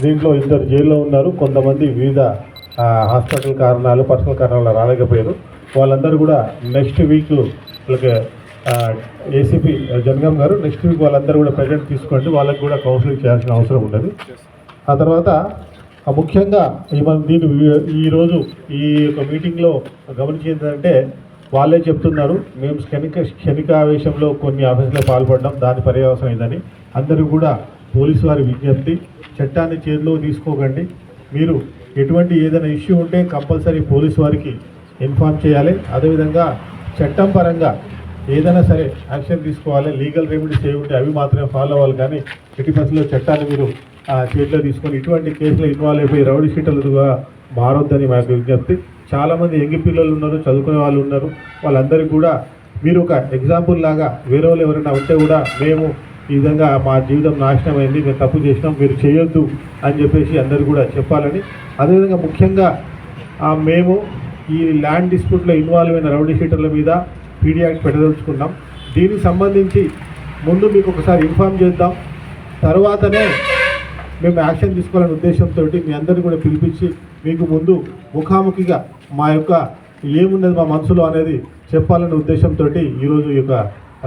దీంట్లో ఇద్దరు జైల్లో ఉన్నారు. కొంతమంది వివిధ హాస్పిటల్ కారణాలు, పర్సనల్ కారణాలు రాలేకపోయారు. వాళ్ళందరూ కూడా నెక్స్ట్ వీక్ వాళ్ళకి ఏసీపీ జనగాం గారు నెక్స్ట్ వీక్ వాళ్ళందరూ కూడా ప్రజెంట్ తీసుకోండి. వాళ్ళకి కూడా కౌన్సిలింగ్ చేయాల్సిన అవసరం ఉన్నది. ఆ తర్వాత ముఖ్యంగా ఈరోజు ఈ యొక్క మీటింగ్లో గమనించిందంటే వాళ్ళే చెప్తున్నారు, మేము క్షణికావేశంలో కొన్ని ఆఫీసులో పాల్పడ్డాం, దాని పర్యవసరం ఇదని. అందరూ కూడా పోలీసు వారి విజ్ఞప్తి, చట్టాన్ని చేతిలో తీసుకోకండి. మీరు ఎటువంటి ఏదైనా ఇష్యూ ఉంటే కంపల్సరీ పోలీసు వారికి ఇన్ఫార్మ్ చేయాలి. అదేవిధంగా చట్టం పరంగా ఏదైనా సరే యాక్షన్ తీసుకోవాలి. లీగల్ రెమెడీస్ ఏముంటే అవి మాత్రమే ఫాలో అవ్వాలి. కానీ ఎట్టి పరిస్థితుల్లో చట్టాన్ని మీరు చేతిలో తీసుకొని ఇటువంటి కేసులో ఇన్వాల్వ్ అయిపోయి రౌడీ షీటర్లుగా మారొద్దని మాకు విజ్ఞప్తి. చాలామంది యంగ్ పిల్లలు ఉన్నారు, చదువుకునే వాళ్ళు ఉన్నారు. వాళ్ళందరికీ కూడా మీరు ఒక ఎగ్జాంపుల్ లాగా వేరే వాళ్ళు ఎవరైనా ఉంటే కూడా మేము ఈ విధంగా మా జీవితం నాశనం అయింది, మేము తప్పు చేసినాం, మీరు చేయొద్దు అని చెప్పేసి అందరూ కూడా చెప్పాలని. అదేవిధంగా ముఖ్యంగా మేము ఈ ల్యాండ్ డిస్ప్యూట్లో ఇన్వాల్వ్ అయిన రౌడీ షీటర్ల మీద పీడీ యాక్ట్ పెట్టదలుచుకున్నాం. దీనికి సంబంధించి ముందు మీకు ఒకసారి ఇన్ఫార్మ్ చేద్దాం, తర్వాతనే మేము యాక్షన్ తీసుకోవాలనే ఉద్దేశంతో మీ అందరినీ కూడా పిలిపించి మీకు ముందు ముఖాముఖిగా మా యొక్క ఏమున్నది మా మనసులో అనేది చెప్పాలనే ఉద్దేశంతో ఈరోజు ఈ యొక్క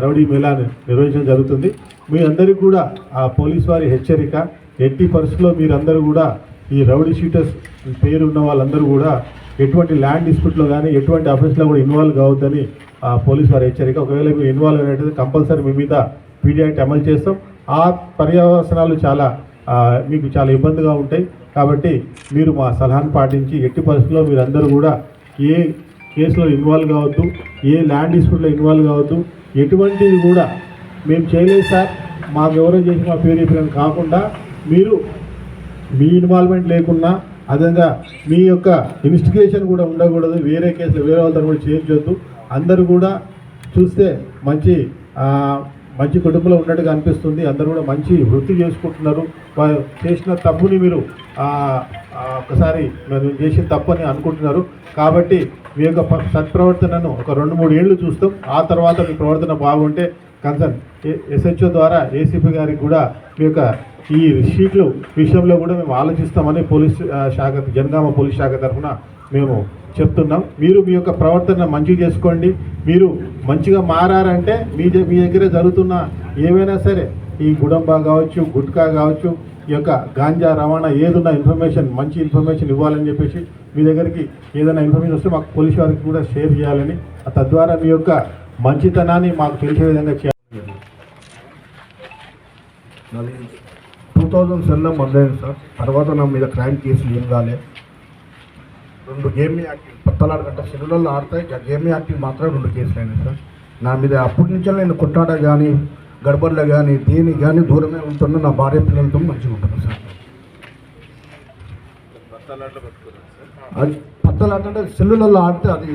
రౌడీ మేళాను నిర్వహించడం జరుగుతుంది. మీ అందరికీ కూడా ఆ పోలీస్ వారి హెచ్చరిక, ఎట్టి పరిస్థితుల్లో మీరందరూ కూడా ఈ రౌడీ షీటర్స్ పేరు ఉన్న వాళ్ళందరూ కూడా ఎటువంటి ల్యాండ్ డిస్ప్యూట్లో కానీ ఎటువంటి అఫెన్స్లో కూడా ఇన్వాల్వ్ కావద్దని పోలీస్ వారి హెచ్చరిక. ఒకవేళ మీరు ఇన్వాల్వ్ అయినట్టయితే కంపల్సరీ మీ మీద పీడీ యాక్ట్ అమలు చేస్తాం. ఆ పర్యవసనాలు మీకు చాలా ఇబ్బందిగా ఉంటాయి. కాబట్టి మీరు మా సలహాను పాటించి ఎట్టి పరిస్థితుల్లో మీరందరూ కూడా ఏ కేసులో ఇన్వాల్వ్ కావద్దు, ఏ ల్యాండ్ డిస్ప్యూట్లో ఇన్వాల్వ్ కావద్దు. ఎటువంటిది కూడా మేము చేయలేదు సార్, మాకు ఎవరో చేసి మా పేరు చెప్పినని కాకుండా మీరు మీ ఇన్వాల్వ్మెంట్ లేకున్నా అదేవిధంగా మీ యొక్క ఇన్వెస్టిగేషన్ కూడా ఉండకూడదు. వేరే కేసులు వేరే వాళ్ళతో కూడా చేయించొద్దు. అందరూ కూడా చూస్తే మంచి కుటుంబంలో ఉన్నట్టుగా అనిపిస్తుంది. అందరూ కూడా మంచి వృత్తి చేసుకుంటున్నారు. చేసిన తప్పుని మీరు ఒకసారి మేము చేసిన తప్పని అనుకుంటున్నారు. కాబట్టి మీ యొక్క సత్ప్రవర్తనను ఒక 2-3 ఏళ్ళు చూస్తాం. ఆ తర్వాత మీ ప్రవర్తన బాగుంటే కన్సర్న్ ఎస్హెచ్ఓ ద్వారా ఏసీపీ గారికి కూడా మీ యొక్క ఈ షీట్లు విషయంలో కూడా మేము ఆలోచిస్తామని పోలీస్ శాఖ, జనగామ పోలీస్ శాఖ తరఫున మేము చెప్తున్నాం. మీరు మీ యొక్క ప్రవర్తన మంచిగా చేసుకోండి. మీరు మంచిగా మారారంటే మీ దగ్గర జరుగుతున్న ఏవైనా సరే ఈ గుడంబా కావచ్చు, గుట్కా కావచ్చు, ఈ యొక్క గాంజా రవాణా ఏదున్న ఇన్ఫర్మేషన్, మంచి ఇన్ఫర్మేషన్ ఇవ్వాలని చెప్పేసి మీ దగ్గరికి ఏదైనా ఇన్ఫర్మేషన్ వస్తే మాకు పోలీస్ వారికి కూడా షేర్ చేయాలని, తద్వారా మీ యొక్క మంచితనాన్ని మాకు తెలిసే విధంగా చేయాలి. 2007లో మొదలైంది సార్. తర్వాత నా మీద క్రైమ్ కేసులు ఏం కాలే. 2 గేమింగ్ యాక్టివ్ పత్తలాడగట్ట సెల్లులలో ఆడితే గేమింగ్ యాక్టివ్ మాత్రం 2 కేసులు అయినాయి సార్. నా మీద అప్పటి నుంచే నేను కొట్టాడ కానీ గడబడలో కానీ దేనికి కానీ దూరమే ఉంటున్నా. నా భార్య పిల్లలతో మంచిగా ఉంటాను సార్. అది పత్తలాట అంటే సెల్లులలో ఆడితే అది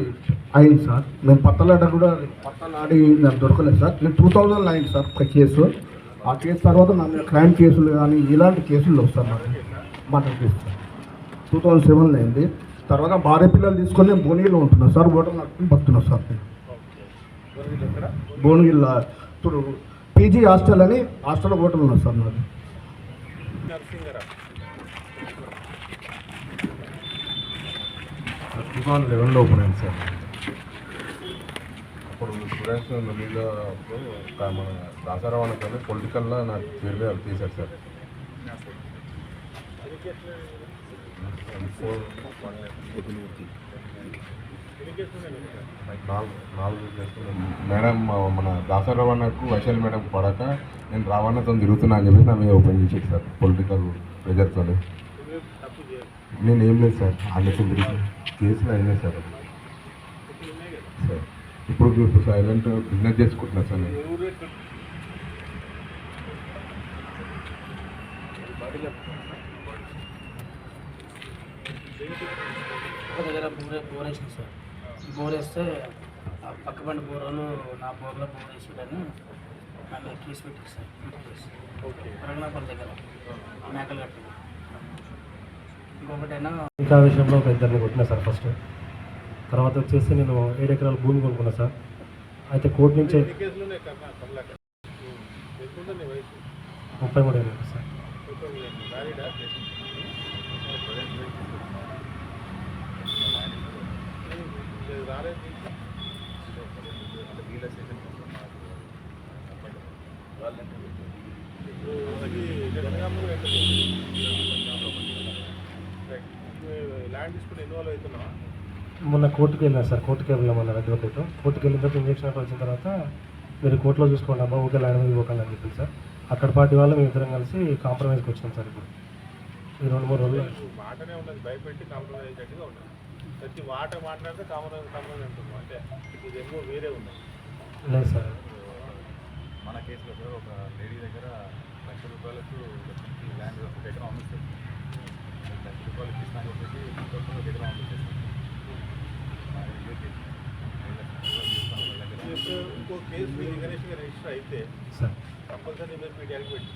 అయింది సార్. మేము పత్తలాట కూడా పత్తలాడి నాకు దొరకలేదు సార్. నేను 2000లో అయింది సార్ ఒక కేసు. ఆ కేసు తర్వాత నా మీద క్రైమ్ కేసులు కానీ ఇలాంటి కేసులు వస్తారు నాకు మటన్ కేసు 2007లో అయింది. తర్వాత భార్య పిల్లలు తీసుకొని నేను భువనగిరిలో ఉంటున్నాను సార్. ఓటర్ నడుపుకుని బతున్నా సార్. భువనగిరిలో ఇప్పుడు పీజీ హాస్టల్ అని హాస్టల్ ఓటర్ ఉన్నారు సార్. నాది 2011లో ఓపెన్ అయింది సార్. అప్పుడు స్టూడెంట్స్ మీద మన దాసరవాణి పొలిటికల్లో నాకు పేరు మీద తీశారు సార్. మేడం మన దాసరవాణకు వైశాలి మేడం పడక నేను రావణతో తిరుగుతున్నా అని చెప్పేసి నా మీద ఓపెన్ చేసేది సార్. పొలిటికల్ ప్రెజర్తో నేను ఏం లేదు సార్. అన్నిటి కేసులు అయినాయి సార్. సార్ ఇప్పుడు సైలెంట్ బిజినెస్ చేసుకుంటున్నా సార్. నేను దగ్గర బోర్ వేసిన సార్. బోర్ వేస్తే పక్క బండి బోర్ను నా బోర్లో బోర్ వేసాడని నా మీద కేసు పెట్టారు సార్. రంగనాపల్లి దగ్గర మేకలు కట్టు. ఇంకొకటైనా ఇంకా విషయంలో ఒక ఇద్దరిని కొట్టినా సార్ ఫస్ట్. తర్వాత వచ్చేసి నేను 7 ఎకరాల భూమి కొనుక్కున్నా సార్. అయితే కోర్టు నుంచే 33 ఏళ్ళు సార్. ల్యాండ్ తీసుకుని ఇన్వాల్వ్ అవుతున్నావా? మొన్న కోర్టుకు వెళ్ళాను సార్, కోర్టుకి వెళ్ళామన్న అడ్వకేట్. కోర్టుకి వెళ్ళిన తర్వాత ఇంజక్షన్ వచ్చిన తర్వాత మీరు కోర్టులో చూసుకోండి అమ్మా, ఊరికే ల్యాండ్ మీద పోకండి అని చెప్పింది సార్. అక్కడ పార్టీ వాళ్ళు మేము ఇద్దరం కలిసి కాంప్రమైజ్కి వచ్చాం సార్. ఇప్పుడు ఈ 2-3 రోజులు మాటనే ఉన్నది, భయపెట్టి కాంప్రమైజ్ అయ్యేట్టుగా ఉన్నది. ప్రతి మాట మాట్లాడితే కాంప్రమైజ్ అంటున్నాం అంటే ఇదేమో వేరే ఉన్నది. లేదు సార్. మన కేసులో కూడా ఒక లేడీ దగ్గర ₹1,00,000 ల్యాండ్ దగ్గర అమ్మిస్తారు. ₹1,00,000 ఇస్తాను చెప్పేసి దగ్గర అమ్మిస్తారు. ఇంకో కేసు మీ రిజిస్టర్ అయితే సార్ కంపల్సరీ మీరు మీడియాకి పెట్టి